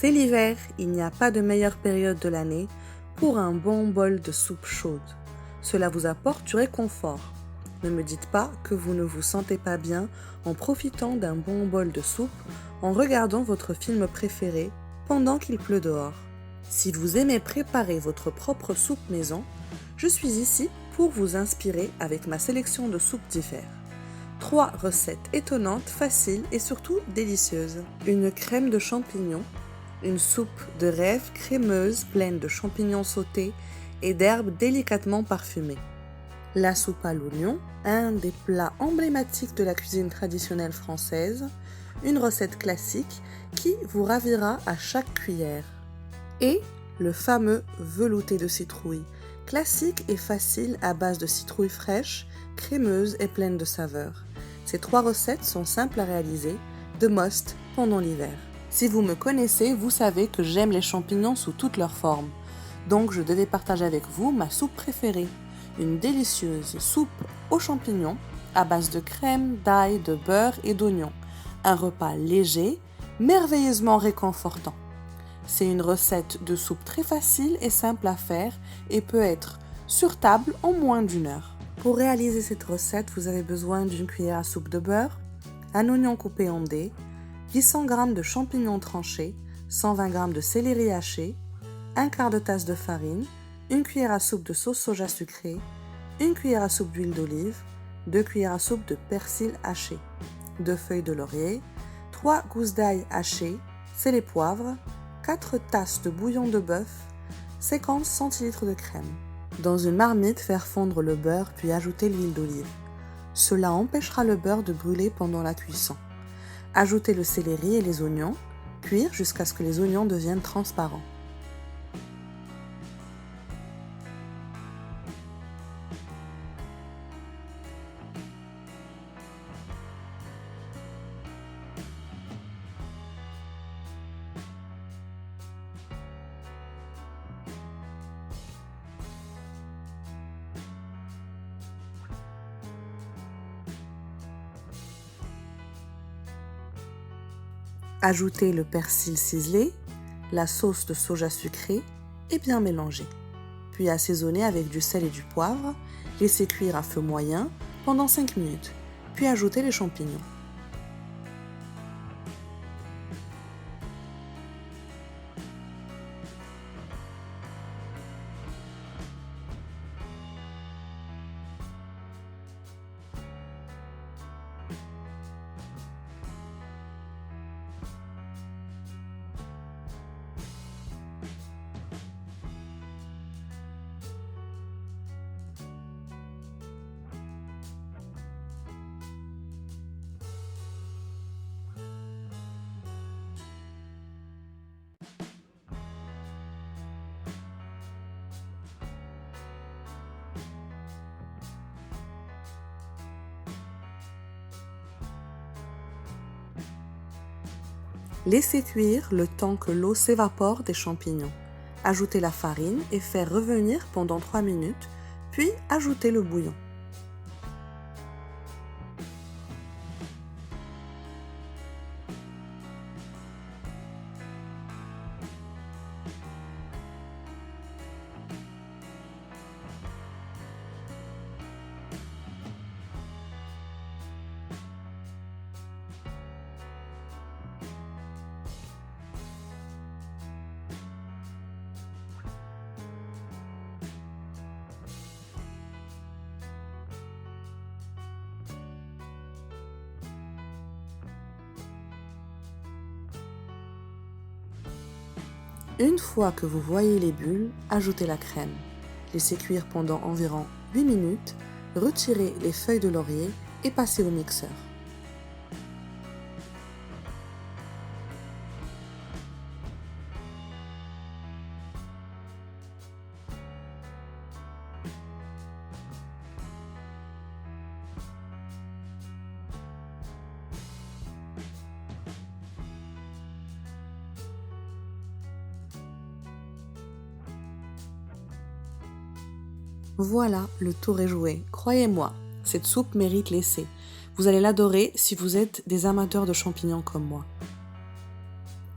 C'est l'hiver, il n'y a pas de meilleure période de l'année pour un bon bol de soupe chaude. Cela vous apporte du réconfort. Ne me dites pas que vous ne vous sentez pas bien en profitant d'un bon bol de soupe en regardant votre film préféré pendant qu'il pleut dehors. Si vous aimez préparer votre propre soupe maison, je suis ici pour vous inspirer avec ma sélection de soupes différentes. 3 recettes étonnantes, faciles et surtout délicieuses. Une crème de champignons, une soupe de rêve crémeuse pleine de champignons sautés et d'herbes délicatement parfumées. La soupe à l'oignon, un des plats emblématiques de la cuisine traditionnelle française, une recette classique qui vous ravira à chaque cuillère. Et le fameux velouté de citrouille, classique et facile à base de citrouille fraîche, crémeuse et pleine de saveurs. Ces 3 recettes sont simples à réaliser, de must pendant l'hiver. Si vous me connaissez, vous savez que j'aime les champignons sous toutes leurs formes. Donc je devais partager avec vous ma soupe préférée. Une délicieuse soupe aux champignons à base de crème, d'ail, de beurre et d'oignons. Un repas léger, merveilleusement réconfortant. C'est une recette de soupe très facile et simple à faire et peut être sur table en moins d'1 heure. Pour réaliser cette recette, vous avez besoin d'une cuillère à soupe de beurre, un oignon coupé en dés, 800 g de champignons tranchés, 120 g de céleri haché, un quart de tasse de farine, une cuillère à soupe de sauce soja sucrée, une cuillère à soupe d'huile d'olive, 2 cuillères à soupe de persil haché, 2 feuilles de laurier, 3 gousses d'ail hachées, sel et poivre, 4 tasses de bouillon de bœuf, 50 centilitres de crème. Dans une marmite, faire fondre le beurre puis ajouter l'huile d'olive. Cela empêchera le beurre de brûler pendant la cuisson. Ajoutez le céleri et les oignons, cuire jusqu'à ce que les oignons deviennent transparents. Ajoutez le persil ciselé, la sauce de soja sucrée et bien mélanger. Puis assaisonnez avec du sel et du poivre, laissez cuire à feu moyen pendant 5 minutes, puis ajoutez les champignons. Laissez cuire le temps que l'eau s'évapore des champignons. Ajoutez la farine et faire revenir pendant 3 minutes, puis ajoutez le bouillon. Une fois que vous voyez les bulles, ajoutez la crème. Laissez cuire pendant environ 8 minutes, retirez les feuilles de laurier et passez au mixeur. Voilà, le tour est joué. Croyez-moi, cette soupe mérite l'essai. Vous allez l'adorer si vous êtes des amateurs de champignons comme moi.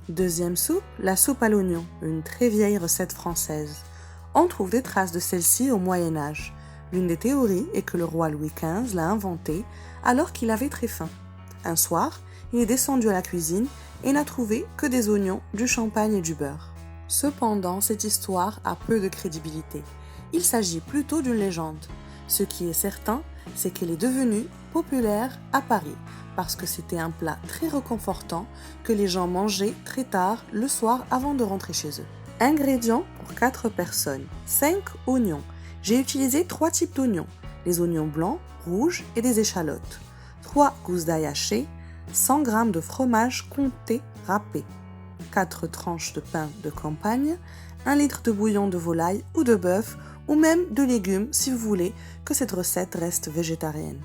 Deuxième soupe, la soupe à l'oignon, une très vieille recette française. On trouve des traces de celle-ci au Moyen Âge. L'une des théories est que le roi Louis XV l'a inventée alors qu'il avait très faim. Un soir, il est descendu à la cuisine et n'a trouvé que des oignons, du champagne et du beurre. Cependant, cette histoire a peu de crédibilité. Il s'agit plutôt d'une légende. Ce qui est certain, c'est qu'elle est devenue populaire à Paris parce que c'était un plat très réconfortant que les gens mangeaient très tard le soir avant de rentrer chez eux. Ingrédients pour 4 personnes. 5 oignons. J'ai utilisé 3 types d'oignons, les oignons blancs, rouges et des échalotes. 3 gousses d'ail hachées, 100 g de fromage comté râpé, 4 tranches de pain de campagne, 1 litre de bouillon de volaille ou de bœuf ou même de légumes si vous voulez que cette recette reste végétarienne.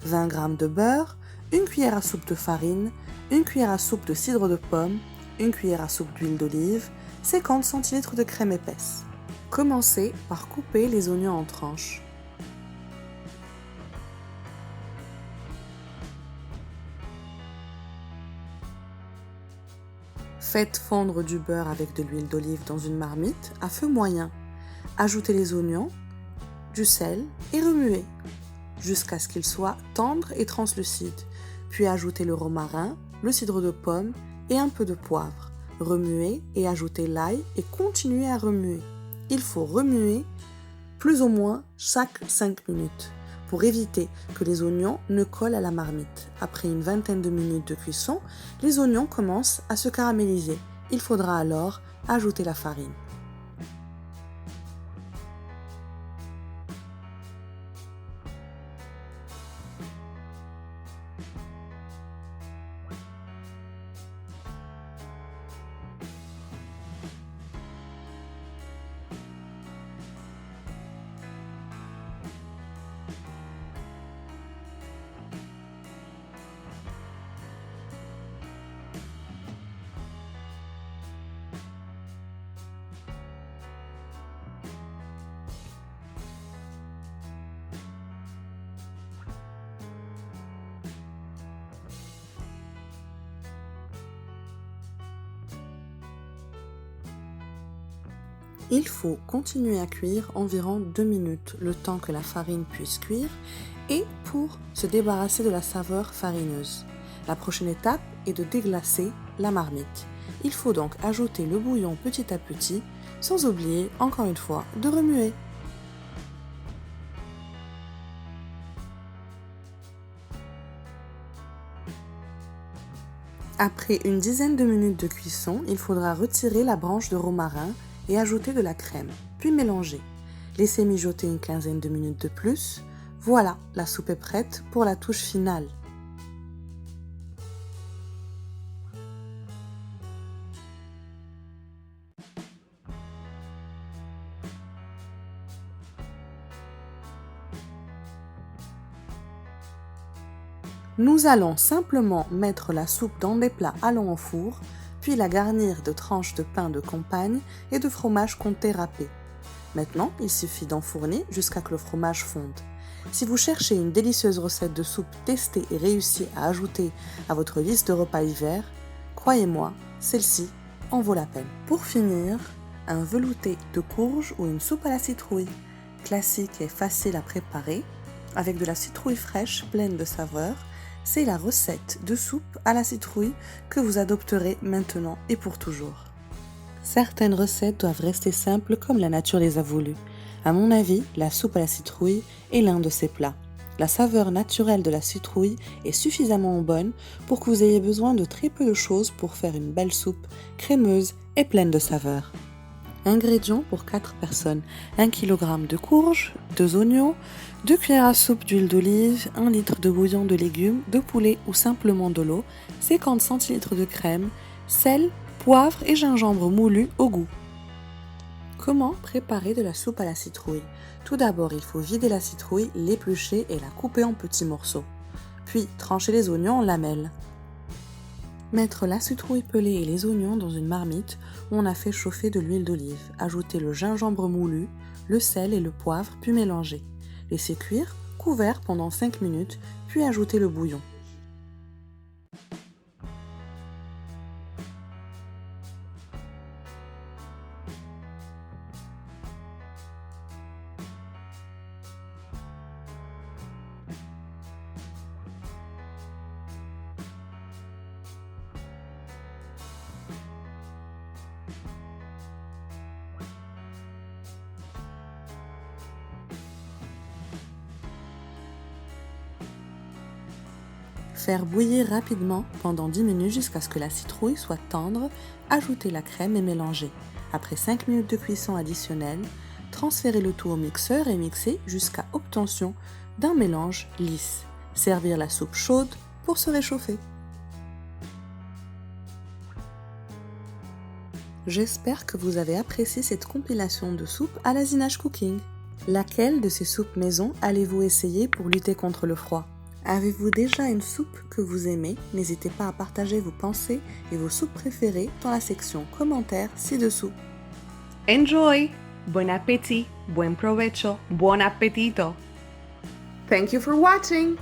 20 g de beurre, 1 cuillère à soupe de farine, 1 cuillère à soupe de cidre de pomme, 1 cuillère à soupe d'huile d'olive, 50 cl de crème épaisse. Commencez par couper les oignons en tranches. Faites fondre du beurre avec de l'huile d'olive dans une marmite à feu moyen. Ajoutez les oignons, du sel et remuez jusqu'à ce qu'ils soient tendres et translucides. Puis ajoutez le romarin, le cidre de pomme et un peu de poivre. Remuez et ajoutez l'ail et continuez à remuer. Il faut remuer plus ou moins chaque 5 minutes pour éviter que les oignons ne collent à la marmite. Après une vingtaine de minutes de cuisson, les oignons commencent à se caraméliser. Il faudra alors ajouter la farine. Il faut continuer à cuire environ 2 minutes, le temps que la farine puisse cuire et pour se débarrasser de la saveur farineuse. La prochaine étape est de déglacer la marmite. Il faut donc ajouter le bouillon petit à petit, sans oublier, encore une fois, de remuer. Après une dizaine de minutes de cuisson, il faudra retirer la branche de romarin et ajouter de la crème, puis mélanger. Laissez mijoter une quinzaine de minutes de plus. Voilà, la soupe est prête pour la touche finale. Nous allons simplement mettre la soupe dans des plats allant au four, puis la garnir de tranches de pain de campagne et de fromage comté râpé. Maintenant, il suffit d'enfourner jusqu'à que le fromage fonde. Si vous cherchez une délicieuse recette de soupe testée et réussie à ajouter à votre liste de repas hiver, croyez-moi, celle-ci en vaut la peine. Pour finir, un velouté de courge ou une soupe à la citrouille, classique et facile à préparer, avec de la citrouille fraîche pleine de saveurs. C'est la recette de soupe à la citrouille que vous adopterez maintenant et pour toujours. Certaines recettes doivent rester simples comme la nature les a voulues. À mon avis, la soupe à la citrouille est l'un de ces plats. La saveur naturelle de la citrouille est suffisamment bonne pour que vous ayez besoin de très peu de choses pour faire une belle soupe crémeuse et pleine de saveurs. Ingrédients pour 4 personnes. 1 kg de courge, 2 oignons, 2 cuillères à soupe d'huile d'olive, 1 litre de bouillon de légumes, de poulet ou simplement de l'eau, 50 cl de crème, sel, poivre et gingembre moulu au goût. Comment préparer de la soupe à la citrouille? Tout d'abord, il faut vider la citrouille, l'éplucher et la couper en petits morceaux. Puis, trancher les oignons en lamelles. Mettre la citrouille pelée et les oignons dans une marmite où on a fait chauffer de l'huile d'olive. Ajouter le gingembre moulu, le sel et le poivre, puis mélanger. Laisser cuire, couvert pendant 5 minutes, puis ajouter le bouillon. Faire bouillir rapidement pendant 10 minutes jusqu'à ce que la citrouille soit tendre, ajoutez la crème et mélangez. Après 5 minutes de cuisson additionnelle, transférez le tout au mixeur et mixez jusqu'à obtention d'un mélange lisse. Servir la soupe chaude pour se réchauffer. J'espère que vous avez apprécié cette compilation de soupes à l'Asinage Cooking. Laquelle de ces soupes maison allez-vous essayer pour lutter contre le froid? Avez-vous déjà une soupe que vous aimez? N'hésitez pas à partager vos pensées et vos soupes préférées dans la section commentaires ci-dessous. Enjoy! Buen appétit, buen provecho, buon appetito! Thank you for watching!